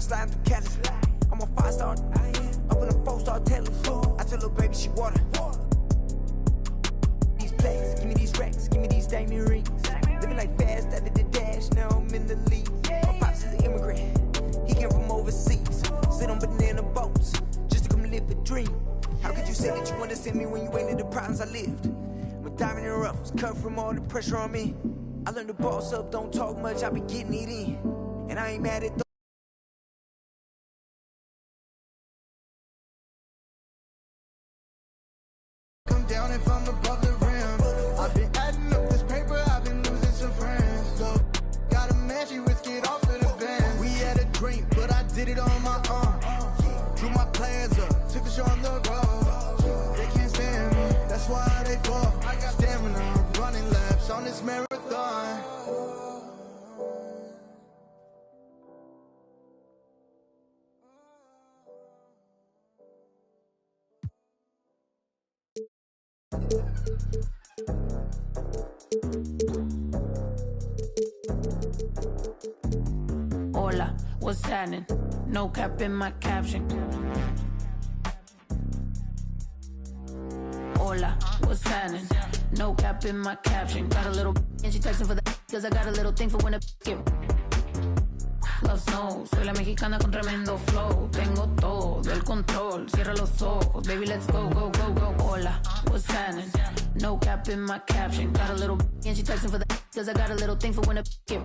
sliding through Cali. I'm a 5-star, up in a 4-star telly. I tell little baby she water. These plays, give me these racks, give me these diamond rings. Living like fast, I did the dash, now I'm in the league. My pops is an immigrant, he came from overseas. Sit on banana boats, just to come live a dream. How could you say that you wanna send me when you ain't in the problems I lived? I'm a diamond in the rough, was cut from all the pressure on me. I learned to boss up, don't talk much, I be getting it in. And I ain't mad at come down if I'm above the rim. I've been adding up this paper, I've been losing some friends. So, got a match, you risk it off of the band. We had a dream, but I did it on my own. Drew my plans up, took the show on the road. They can't stand me, that's why they fall. I got stamina, running laps on this marathon. Hola, what's happening? No cap in my caption. Hola, what's happening? No cap in my caption. Got a little and she texting for the cause I got a little thing for when a get Love snow, soy la mexicana con tremendo flow. Tengo todo el control, cierra los ojos. Baby, let's go, go, go, go. Hola, what's happening? No cap in my caption. Got a little and she texting for the cause I got a little thing for when a get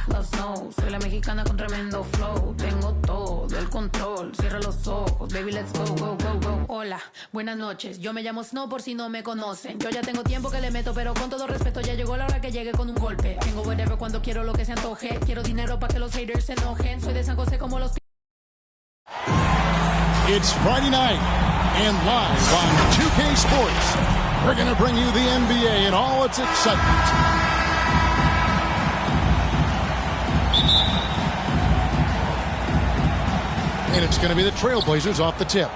Love snow, soy la mexicana con tremendo flow. Tengo todo el control, cierra los ojos. Baby, let's go, go, go, go. Hola, buenas noches, yo me llamo Snow por si no me conocen. Yo ya tengo tiempo que le meto, pero con todo respeto ya llegó la hora que llegue con un golpe. Tengo whatever cuando quiero lo que se antoje. Quiero dinero para que los haters se enojen. Soy de San José como los... It's Friday night, and live on 2K Sports, we're going to bring you the NBA and all its excitement. And it's going to be the Trailblazers off the tip.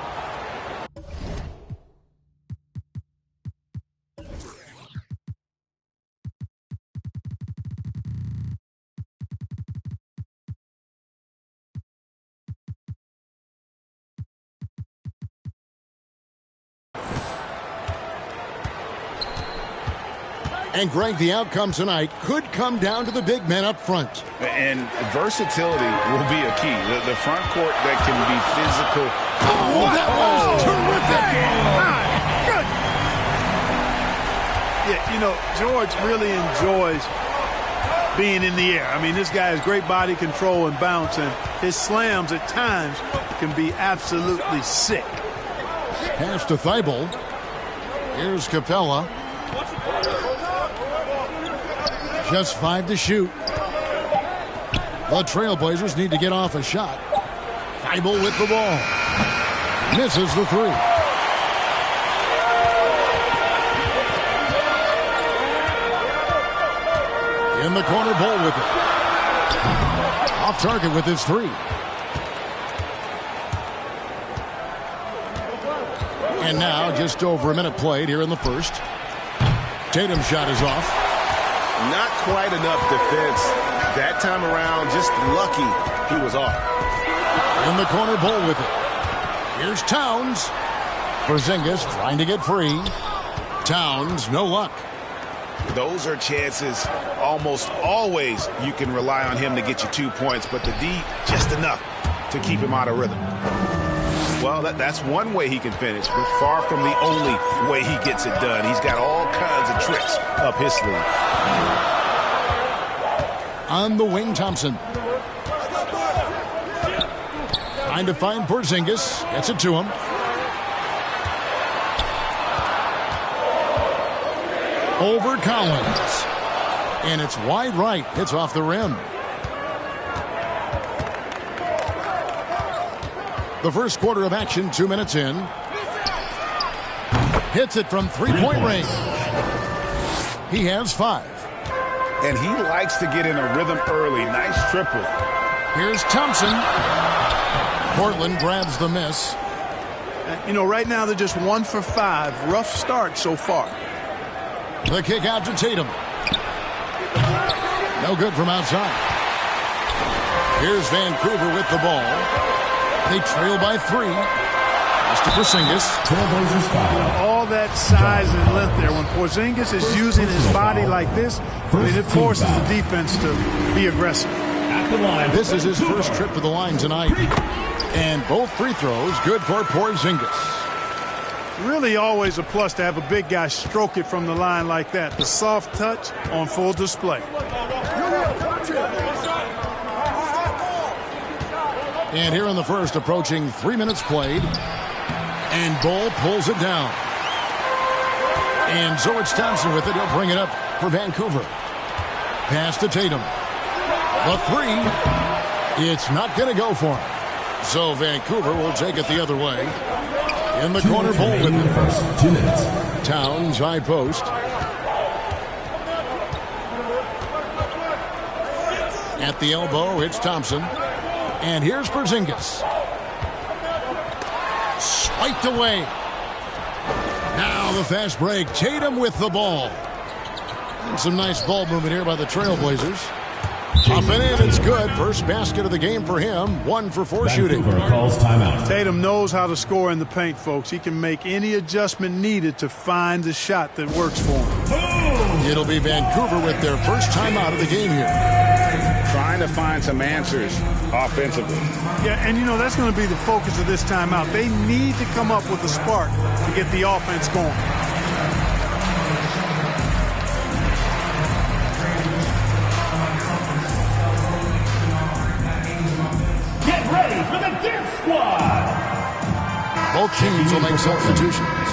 And, Greg, the outcome tonight could come down to the big men up front. And versatility will be a key. The front court that can be physical. Oh, that was terrific! Good. Yeah, you know, George really enjoys being in the air. I mean, this guy has great body control and bounce, and his slams at times can be absolutely sick. Pass to Thibault. Here's Capella. Just 5 to shoot. The Trailblazers need to get off a shot. Thibault with the ball. Misses the three. In the corner, Ball with it. Off target with his three. And now just over a minute played here in the first. Tatum's shot is off. Not quite enough defense that time around. Just lucky he was off. In the corner, Ball with it. Here's Towns. Porzingis trying to get free. Towns, no luck. Those are chances almost always you can rely on him to get you 2 points, but the D, just enough to keep him out of rhythm. Well, that's one way he can finish, but far from the only way he gets it done. He's got all kinds of tricks up his sleeve. On the wing, Thompson. Trying to find Porzingis. Gets it to him. Over Collins. And it's wide right. It's off the rim. The first quarter of action, 2 minutes in. Hits it from three-point range. He has 5. And he likes to get in a rhythm early. Nice triple. Here's Thompson. Portland grabs the miss. You know, right now they're just 1 for 5. Rough start so far. The kick out to Tatum. No good from outside. Here's Vancouver with the ball. They trail by 3. To Porzingis. All that size and length there. When Porzingis is using his body like this, I mean, it forces the defense to be aggressive. This is his first trip to the line tonight. And both free throws good for Porzingis. Really always a plus to have a big guy stroke it from the line like that. The soft touch on full display. And here in the first, approaching 3 minutes played. And Ball pulls it down. And George Thompson with it. He'll bring it up for Vancouver. Pass to Tatum. The 3. It's not going to go for him. So Vancouver will take it the other way. In the corner, Ball with it. First 2 minutes. Towns, high post. At the elbow, it's Thompson. And here's Porzingis. Swiped away. Now the fast break. Tatum with the ball. Some nice ball movement here by the Trailblazers. Up and in, it's good. First basket of the game for him. 1 for 4 shooting. Calls timeout. Tatum knows how to score in the paint, folks. He can make any adjustment needed to find the shot that works for him. It'll be Vancouver with their first timeout of the game here. Trying to find some answers offensively. Yeah, and you know, that's going to be the focus of this timeout. They need to come up with a spark to get the offense going. Get ready for the Dance Squad. Both teams will make substitutions.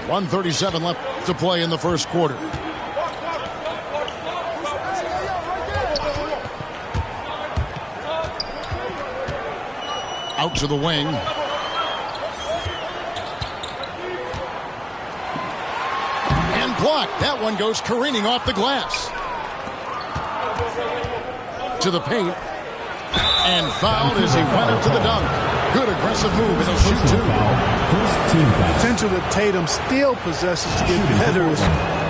1:37 left to play in the first quarter. Out to the wing. And blocked. That one goes careening off the glass. To the paint. And fouled as he went up to the dunk. Good aggressive move, and he'll shoot 2. The potential that Tatum still possesses to get better is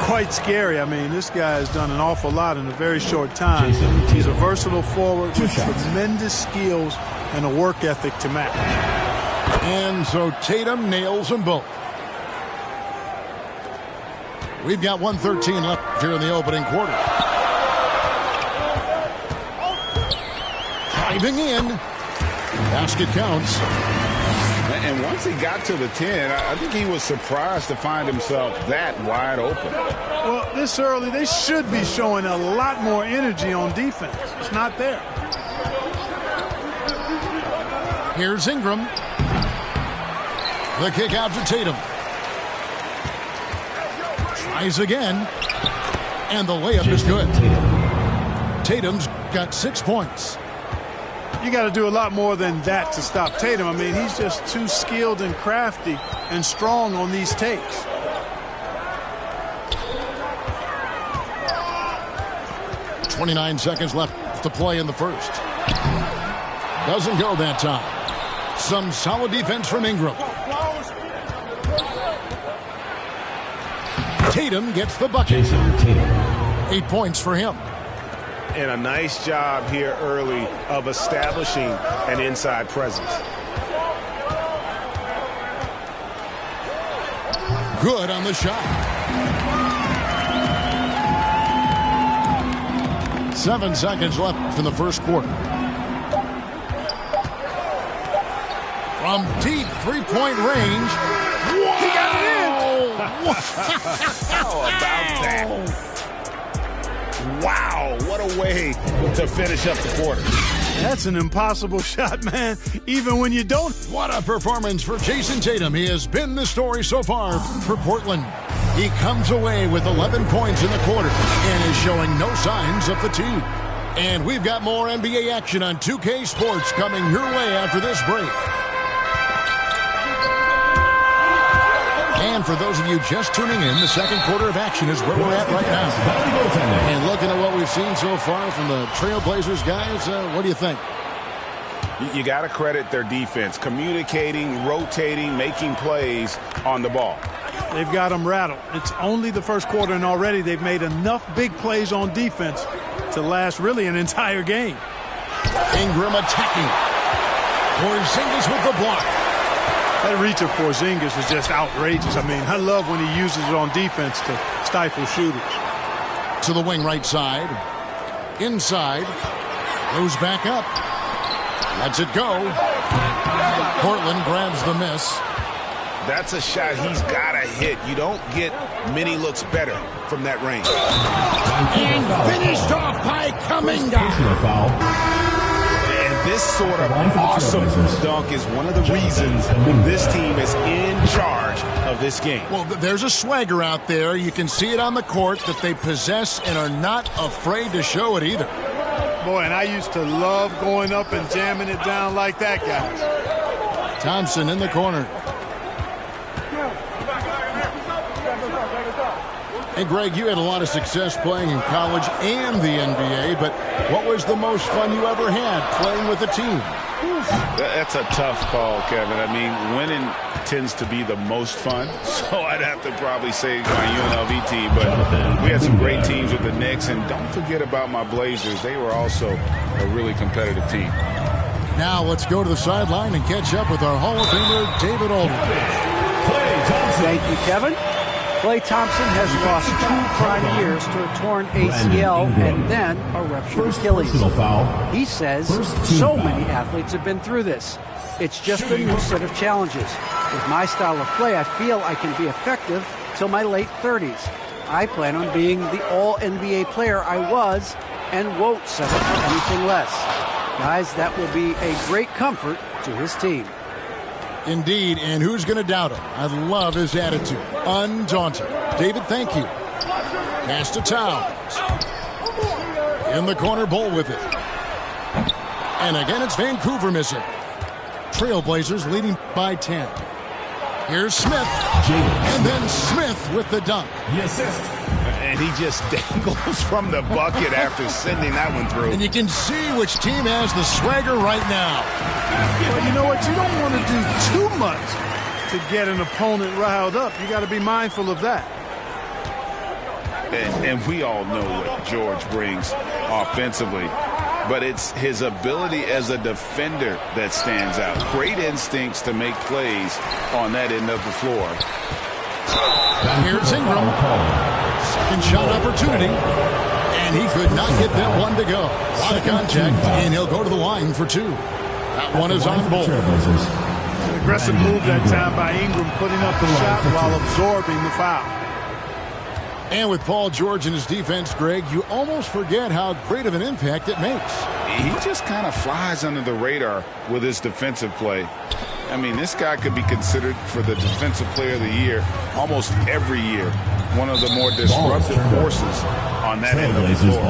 quite scary. I mean, this guy has done an awful lot in a very short time. He's a versatile forward with tremendous skills and a work ethic to match. And so Tatum nails them both. We've got 1:13 left here in the opening quarter. Driving in. Basket counts. And once he got to the 10, I think he was surprised to find himself that wide open. Well, this early, they should be showing a lot more energy on defense. It's not there. Here's Ingram. The kick out to Tatum. Tries again. And the layup is good. Tatum's got 6 points. You got to do a lot more than that to stop Tatum. I mean, he's just too skilled and crafty and strong on these takes. .29 seconds left to play in the first. Doesn't go that time. Some solid defense from Ingram. Tatum gets the bucket. 8 points for him. And a nice job here early of establishing an inside presence. Good on the shot. 7 seconds left in the first quarter. From deep three-point range. He got it in. How about that? Wow, what a way to finish up the quarter. That's an impossible shot, man, even when you don't. What a performance for Jason Tatum. He has been the story so far for Portland. He comes away with 11 points in the quarter and is showing no signs of fatigue. And we've got more NBA action on 2K Sports coming your way after this break. And for those of you just tuning in, the second quarter of action is where we're at right now. And looking at what we've seen so far from the Trailblazers guys, what do you think? You got to credit their defense, communicating, rotating, making plays on the ball. They've got them rattled. It's only the first quarter, and already they've made enough big plays on defense to last really an entire game. Ingram attacking. Porzingis with the block. That reach of Porzingis is just outrageous. I mean, I love when he uses it on defense to stifle shooters. To the wing right side. Inside. Goes back up. Lets it go. Portland grabs the miss. That's a shot he's got to hit. You don't get many looks better from that range. And finished off by Kuminga. And this sort of awesome dunk is one of the reasons this team is in charge of this game. Well, there's a swagger out there. You can see it on the court that they possess and are not afraid to show it either. Boy, and I used to love going up and jamming it down like that, guys. Thompson in the corner. Hey, Greg, you had a lot of success playing in college and the NBA, but what was the most fun you ever had playing with a team? That's a tough call, Kevin. I mean, winning tends to be the most fun, so I'd have to probably say my UNLV team, but we had some great teams with the Knicks, and don't forget about my Blazers. They were also a really competitive team. Now let's go to the sideline and catch up with our Hall of Famer, David Aldridge. Thank you, Kevin. Klay Thompson has lost 2 prime years to a torn ACL and then a ruptured Achilles. He says so many athletes have been through this. It's just a new set of challenges. With my style of play, I feel I can be effective till my late 30s. I plan on being the all-NBA player I was and won't settle for anything less. Guys, that will be a great comfort to his team. Indeed, and who's going to doubt him? I love his attitude. Undaunted. David, thank you. Pass to Towns. In the corner, Bull with it. And again, it's Vancouver missing. Trailblazers leading by 10. Here's Smith. And then Smith with the dunk. The assist. And he just dangles from the bucket after sending that one through. And you can see which team has the swagger right now. Well, you know what? You don't want to do too much to get an opponent riled up. You got to be mindful of that. And we all know what George brings offensively, but it's his ability as a defender that stands out. Great instincts to make plays on that end of the floor. Here's Ingram. Second shot opportunity. And he could not get that one to go. A lot of contact, and he'll go to the line for 2. That one is on Bull. An aggressive move that time by Ingram, putting up the shot while absorbing the foul. And with Paul George in his defense, Greg, you almost forget how great of an impact it makes. He just kind of flies under the radar with his defensive play. I mean, this guy could be considered for the Defensive Player of the Year almost every year. One of the more disruptive forces on that end of the floor.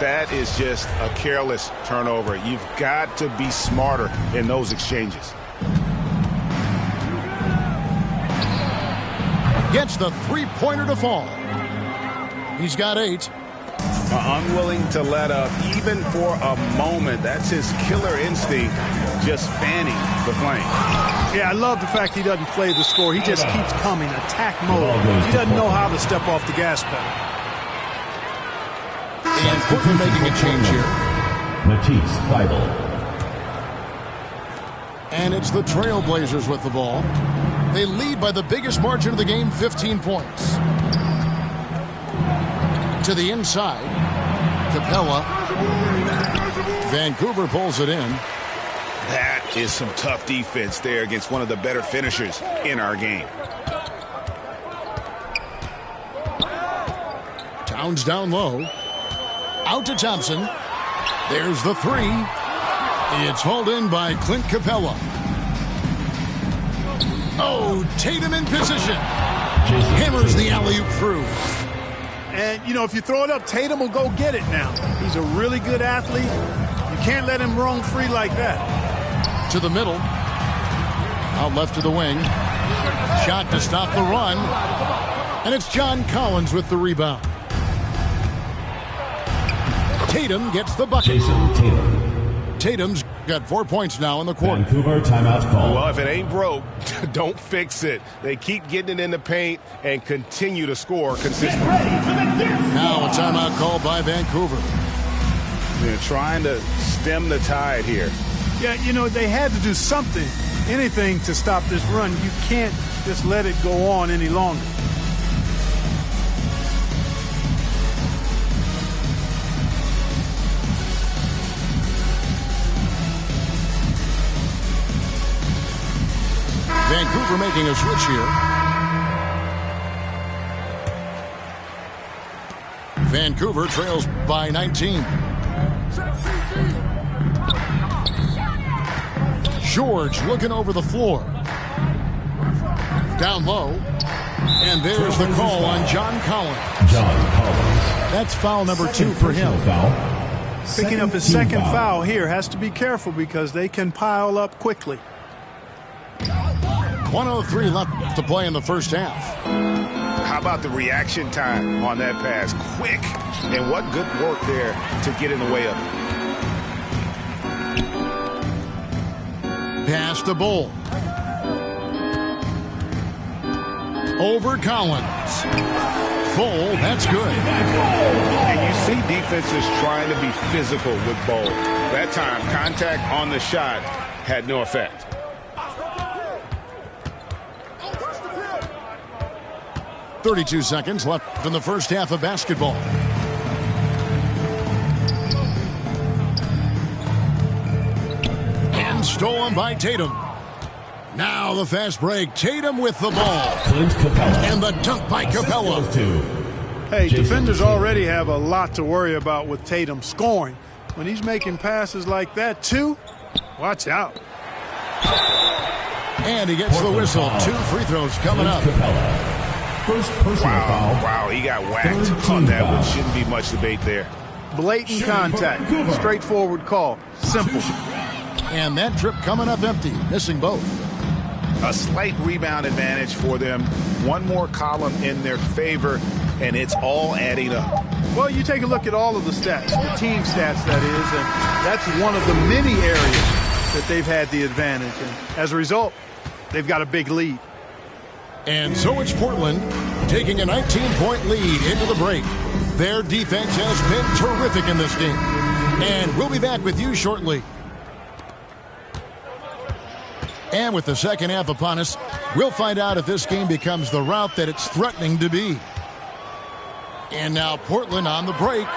That is just a careless turnover. You've got to be smarter in those exchanges. Gets the three-pointer to fall. He's got 8. Unwilling to let up even for a moment. That's his killer instinct, just fanning the flame. Yeah, I love the fact he doesn't play the score. He just keeps coming, attack mode. He doesn't know how to step off the gas pedal. And Portland making a change here. Matisse Thybulle. And it's the Trailblazers with the ball. They lead by the biggest margin of the game, 15 points. To the inside. Capella. Vancouver pulls it in. That is some tough defense there against one of the better finishers in our game. Towns down low. Out to Thompson. There's the 3. It's hauled in by Clint Capella. Oh, Tatum in position. Hammers the alley-oop through. And, you know, if you throw it up, Tatum will go get it now. He's a really good athlete. You can't let him roam free like that. To the middle. Out left to the wing. Shot to stop the run. And it's John Collins with the rebound. Tatum gets the bucket. Jason Tatum. Tatum's got 4 points now in the quarter. Vancouver timeout call. Well, if it ain't broke, don't fix it. They keep getting it in the paint and continue to score consistently. Now a timeout call by Vancouver. They're trying to stem the tide here. Yeah, you know, they had to do something, anything to stop this run. You can't just let it go on any longer. Vancouver making a switch here. Vancouver trails by 19. George looking over the floor. Down low. And there's the call on John Collins. That's foul number 2 for him. Picking up his second foul here. Has to be careful because they can pile up quickly. 1:03 left to play in the first half. How about the reaction time on that pass? Quick. And what good work there to get in the way of it. Pass to Bull. Over Collins. Bull, that's good. And you see defenses trying to be physical with Bull. That time, contact on the shot had no effect. 32 seconds left in the first half of basketball. And stolen by Tatum. Now the fast break. Tatum with the ball. And the dunk by Capella. Hey, defenders already have a lot to worry about with Tatum scoring. When he's making passes like that, too, watch out. And he gets the whistle. 2 free throws coming up. First personal foul. Wow, he got whacked on that one. Shouldn't be much debate there. Blatant contact. Straightforward call. Simple. And that trip coming up empty. Missing both. A slight rebound advantage for them. One more column in their favor, and it's all adding up. Well, you take a look at all of the stats, the team stats, that is, and that's one of the many areas that they've had the advantage. And as a result, they've got a big lead. And so it's Portland taking a 19-point lead into the break. Their defense has been terrific in this game. And we'll be back with you shortly. And with the second half upon us, we'll find out if this game becomes the route that it's threatening to be. And now Portland on the break.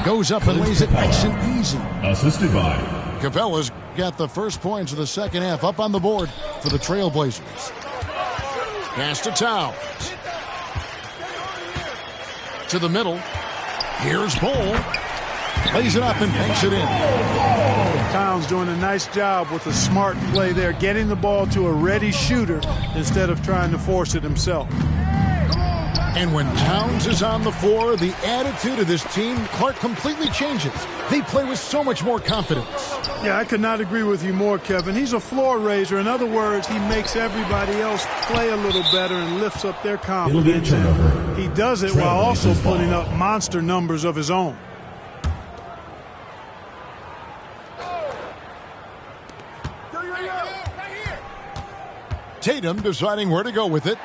Goes up and lays it nice and easy. Assisted by Capella's got the first points of the second half up on the board for the Trailblazers. Pass to Towns. To the middle. Here's Bull. Lays it up and banks it in. Towns doing a nice job with a smart play there, getting the ball to a ready shooter instead of trying to force it himself. And when Towns is on the floor, the attitude of this team, Clark, completely changes. They play with so much more confidence. Yeah, I could not agree with you more, Kevin. He's a floor raiser. In other words, he makes everybody else play a little better and lifts up their confidence. He does it while also putting up monster numbers of his own. Tatum deciding where to go with it.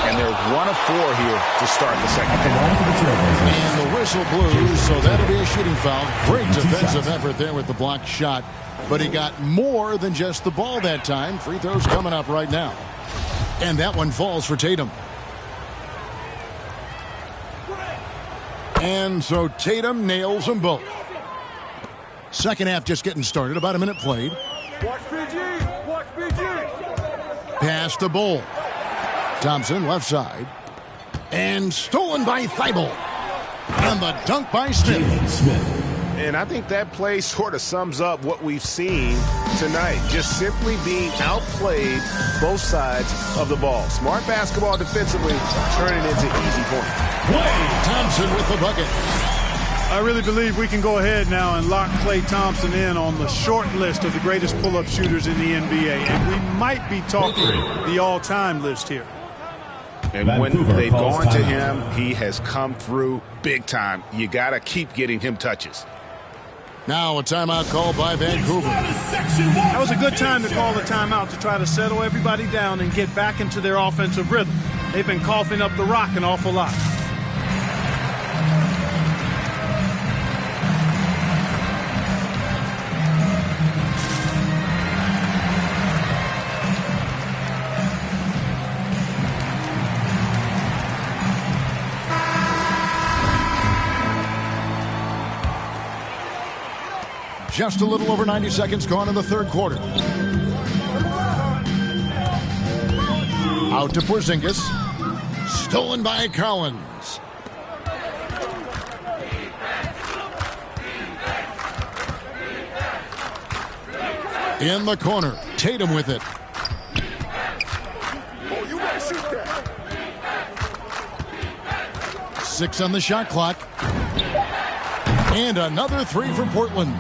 And they're 1 of 4 here to start the second half. And the whistle blew, so that'll be a shooting foul. Great defensive effort there with the blocked shot. But he got more than just the ball that time. Free throws coming up right now. And that one falls for Tatum. And so Tatum nails them both. Second half just getting started. About a minute played. Watch BG! Watch BG! Pass to Bull. Thompson left side. And stolen by Thibault. And the dunk by Smith. And I think that play sort of sums up what we've seen tonight. Just simply being outplayed both sides of the ball. Smart basketball defensively, turning into easy points. Thompson with the bucket. I really believe we can go ahead now and lock Klay Thompson in on the short list of the greatest pull-up shooters in the NBA. And we might be talking the all-time list here. And when they've gone to him, he has come through big time. You got to keep getting him touches. Now a timeout called by Vancouver. That was a good time to call the timeout to try to settle everybody down and get back into their offensive rhythm. They've been coughing up the rock an awful lot. Just a little over 90 seconds gone in the third quarter. Out to Porzingis. Stolen by Collins. In the corner. Tatum with it. Oh, you better shoot that. 6 on the shot clock. And another 3 for Portland.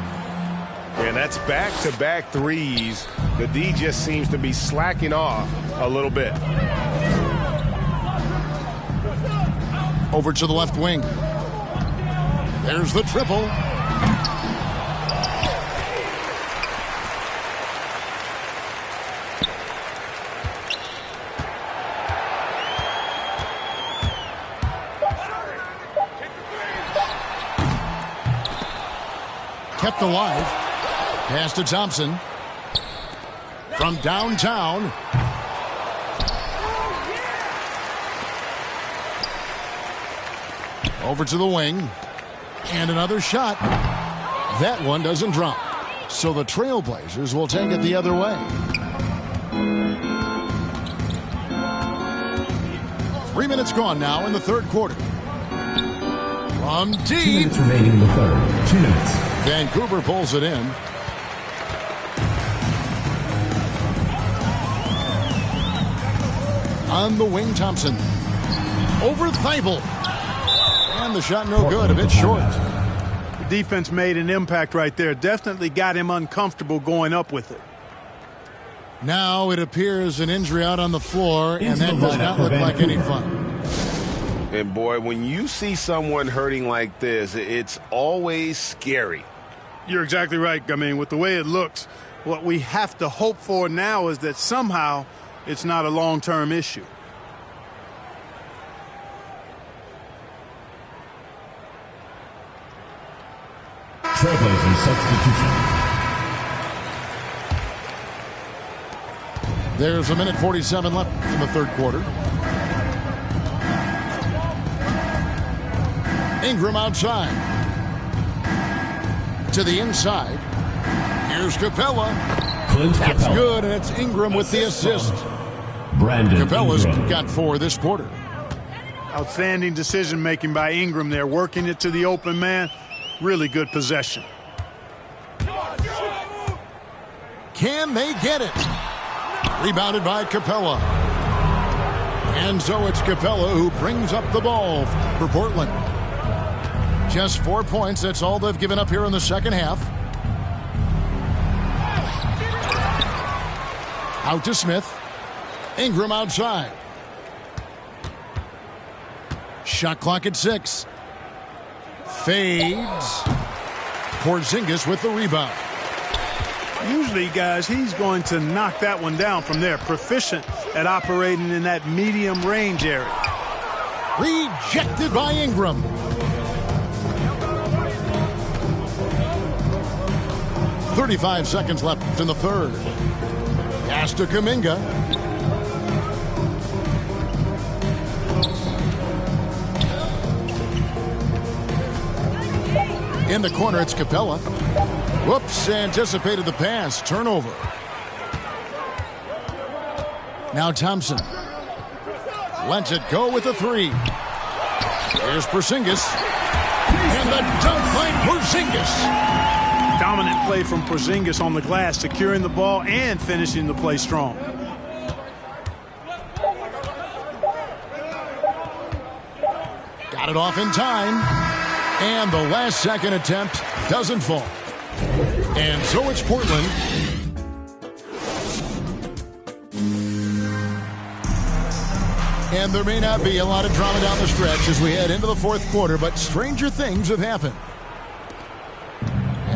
And that's back-to-back threes. The D just seems to be slacking off a little bit. Over to the left wing. There's the triple. Kept alive. Pass to Thompson. From downtown. Over to the wing. And another shot. That one doesn't drop. So the Trailblazers will take it the other way. 3 minutes gone now in the third quarter. From deep. 2 minutes remaining in the third. 2 minutes. Vancouver pulls it in. On the wing, Thompson. Over Thibault. And the shot no good, a bit short. The defense made an impact right there. Definitely got him uncomfortable going up with it. Now it appears an injury out on the floor, and that does not look like any fun. And boy, when you see someone hurting like this, it's always scary. You're exactly right. I mean, with the way it looks, what we have to hope for now is that somehow it's not a long-term issue. Trailblazers substitution. There's a minute 47 left in the third quarter. Ingram outside. To the inside. Here's Capella. That's good, and it's Ingram with the assist. Capella's got 4 this quarter. Outstanding decision-making by Ingram there, working it to the open man. Really good possession. Can they get it? Rebounded by Capella. And so it's Capella who brings up the ball for Portland. Just 4 points. That's all they've given up here in the second half. Out to Smith. Ingram outside. Shot clock at 6. Fades. Porzingis with the rebound. Usually, guys, he's going to knock that one down from there. Proficient at operating in that medium range area. Rejected by Ingram. .35 seconds left in the third. Pass to Kuminga. In the corner, it's Capella. Whoops, anticipated the pass. Turnover. Now Thompson. Lets it go with a 3. Here's Porzingis. And the dunk by Porzingis. Dominant play from Porzingis on the glass, securing the ball and finishing the play strong. Got it off in time. And the last second attempt doesn't fall. And so it's Portland. And there may not be a lot of drama down the stretch as we head into the fourth quarter, but stranger things have happened.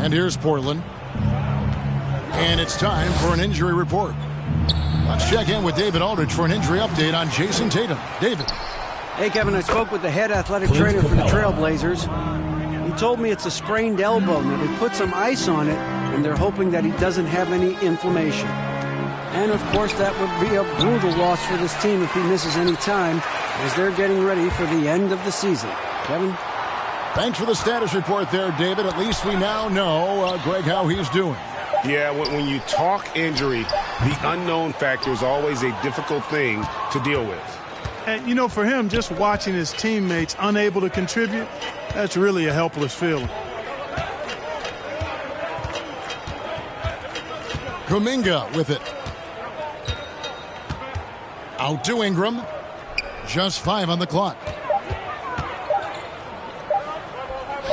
And here's Portland. And it's time for an injury report. Let's check in with David Aldridge for an injury update on Jason Tatum. David. Hey, Kevin, I spoke with the head athletic trainer for the Trailblazers. He told me it's a sprained elbow. Now, they put some ice on it, and they're hoping that he doesn't have any inflammation. And, of course, that would be a brutal loss for this team if he misses any time as they're getting ready for the end of the season. Kevin? Thanks for the status report there, David. At least we now know, Greg, how he's doing. Yeah, when you talk injury, the unknown factor is always a difficult thing to deal with. And, you know, for him, just watching his teammates unable to contribute, that's really a helpless feeling. Kuminga with it. Out to Ingram. Just 5 on the clock.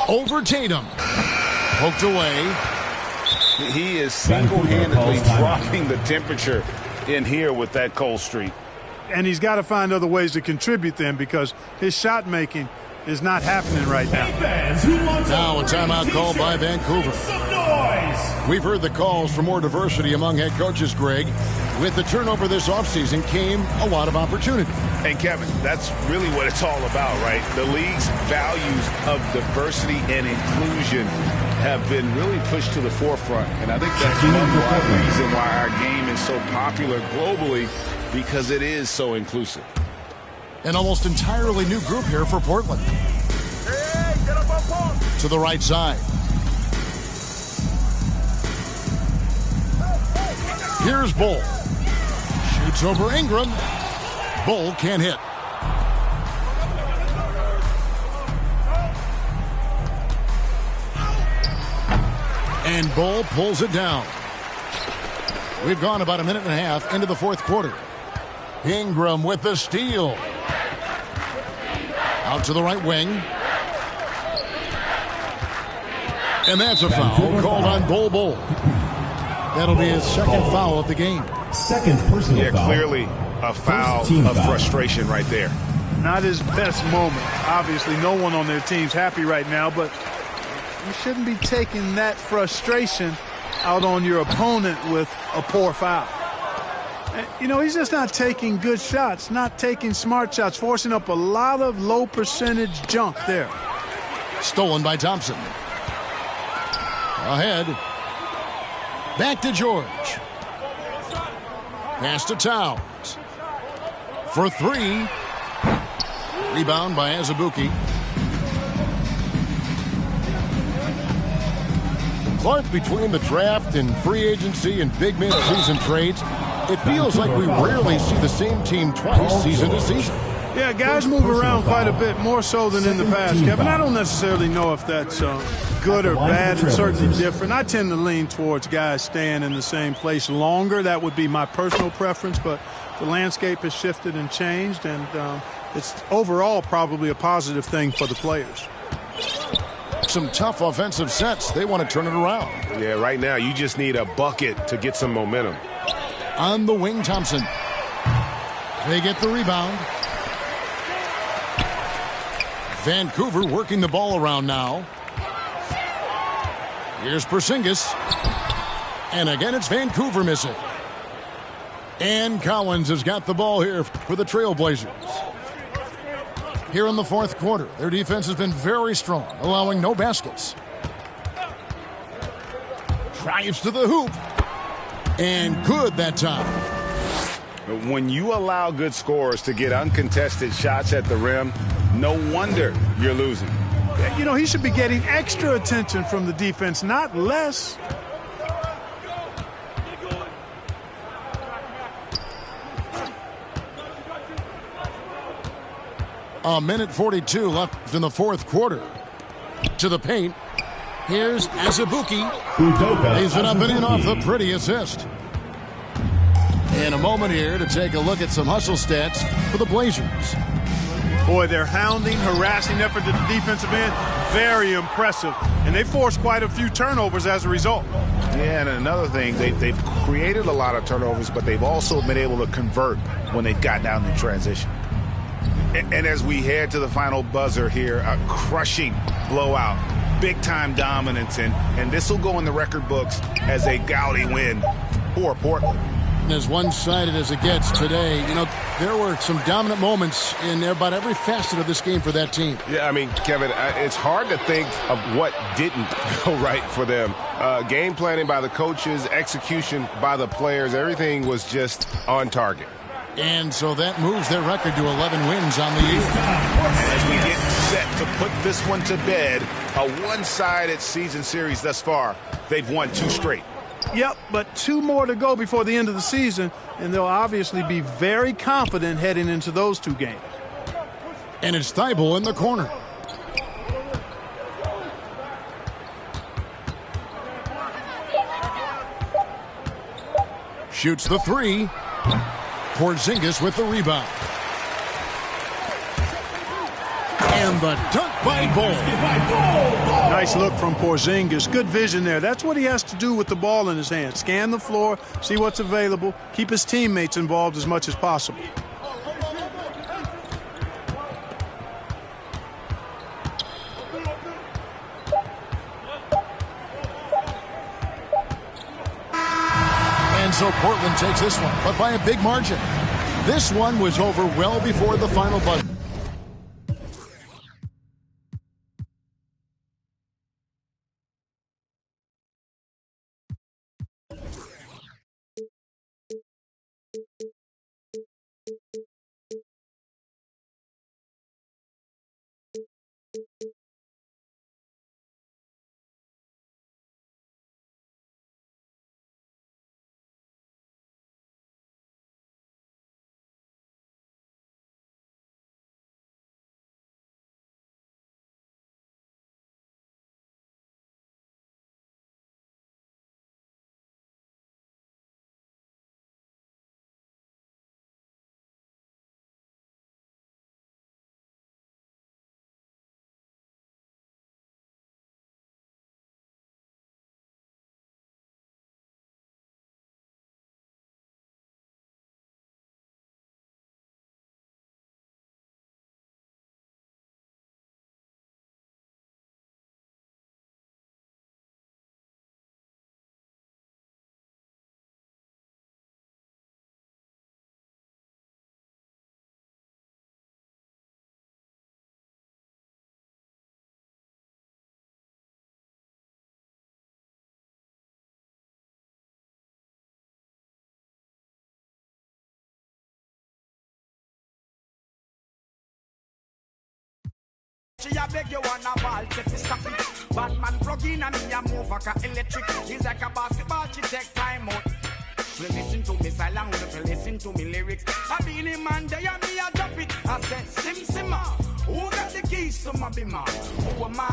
Over Tatum. Poked away. He is single-handedly dropping the temperature in here with that cold streak. And he's got to find other ways to contribute then because his shot making is not happening right now. Now a timeout call by Vancouver. We've heard the calls for more diversity among head coaches, Greg. With the turnover this offseason came a lot of opportunity. And Kevin, that's really what it's all about, right? The league's values of diversity and inclusion have been really pushed to the forefront. And I think that's one reason why our game is so popular globally, because it is so inclusive. An almost entirely new group here for Portland. To the right side. Here's Bull. Shoots over Ingram. Bull can't hit. And Bull pulls it down. We've gone about a minute and a half into the fourth quarter. Ingram with the steal. Out to the right wing. And that's a foul called on Bull. That'll be his second foul of the game. Second personal foul. Yeah, clearly a foul of frustration right there. Not his best moment. Obviously, no one on their team's happy right now, but you shouldn't be taking that frustration out on your opponent with a poor foul. You know, he's just not taking good shots, not taking smart shots, forcing up a lot of low percentage junk there. Stolen by Thompson. Ahead. Back to George. Pass to Towns. For 3. Rebound by Azubuike. Clark, between the draft and free agency and big mid-season trades, it feels like we rarely see the same team twice season to season. Yeah, guys move around quite a bit, more so than in the past, Kevin. I don't necessarily know if that's good or bad. It's certainly different. I tend to lean towards guys staying in the same place longer. That would be my personal preference, but the landscape has shifted and changed, and it's overall probably a positive thing for the players. Some tough offensive sets. They want to turn it around. Yeah, right now you just need a bucket to get some momentum. On the wing, Thompson. They get the rebound. Vancouver working the ball around now. Here's Porzingis. And again, it's Vancouver missing. And Collins has got the ball here for the Trailblazers. Here in the fourth quarter, their defense has been very strong, allowing no baskets. Drives to the hoop. And good that time. When you allow good scorers to get uncontested shots at the rim, no wonder you're losing. You know, he should be getting extra attention from the defense, not less. A minute 42 left in the fourth quarter. To the paint. Here's Azubuike. Lays it up and in off the pretty assist. And a moment here to take a look at some hustle stats for the Blazers. Boy, their hounding, harassing effort at the defensive end, very impressive. And they forced quite a few turnovers as a result. Yeah, and another thing, they've created a lot of turnovers, but they've also been able to convert when they've gotten down in transition. And as we head to the final buzzer here, a crushing blowout big-time dominance, and this will go in the record books as a gaudy win for Portland. As one-sided as it gets today, you know, there were some dominant moments in about every facet of this game for that team. Yeah, I mean, Kevin, it's hard to think of what didn't go right for them. Game planning by the coaches, execution by the players, everything was just on target. And so that moves their record to 11 wins on the year. As we get set to put this one to bed, a one-sided season series thus far, they've won 2 straight. Yep, but 2 more to go before the end of the season, and they'll obviously be very confident heading into those 2 games. And it's Thibault in the corner. Shoots the 3. Porzingis with the rebound. And the dunk by Bol. Nice look from Porzingis. Good vision there. That's what he has to do with the ball in his hand. Scan the floor, see what's available, keep his teammates involved as much as possible. And so Portland takes this one, but by a big margin. This one was over well before the final buzzer. She a beg you wanna ball, if you stop it. Batman plug in and me a move like a electric. He's like a basketball, she take time out. You listen to me silent, you listen to me lyrics. I be the man there, me a drop it. I said, Sim Simma, who got the keys to my bimmer? Who am I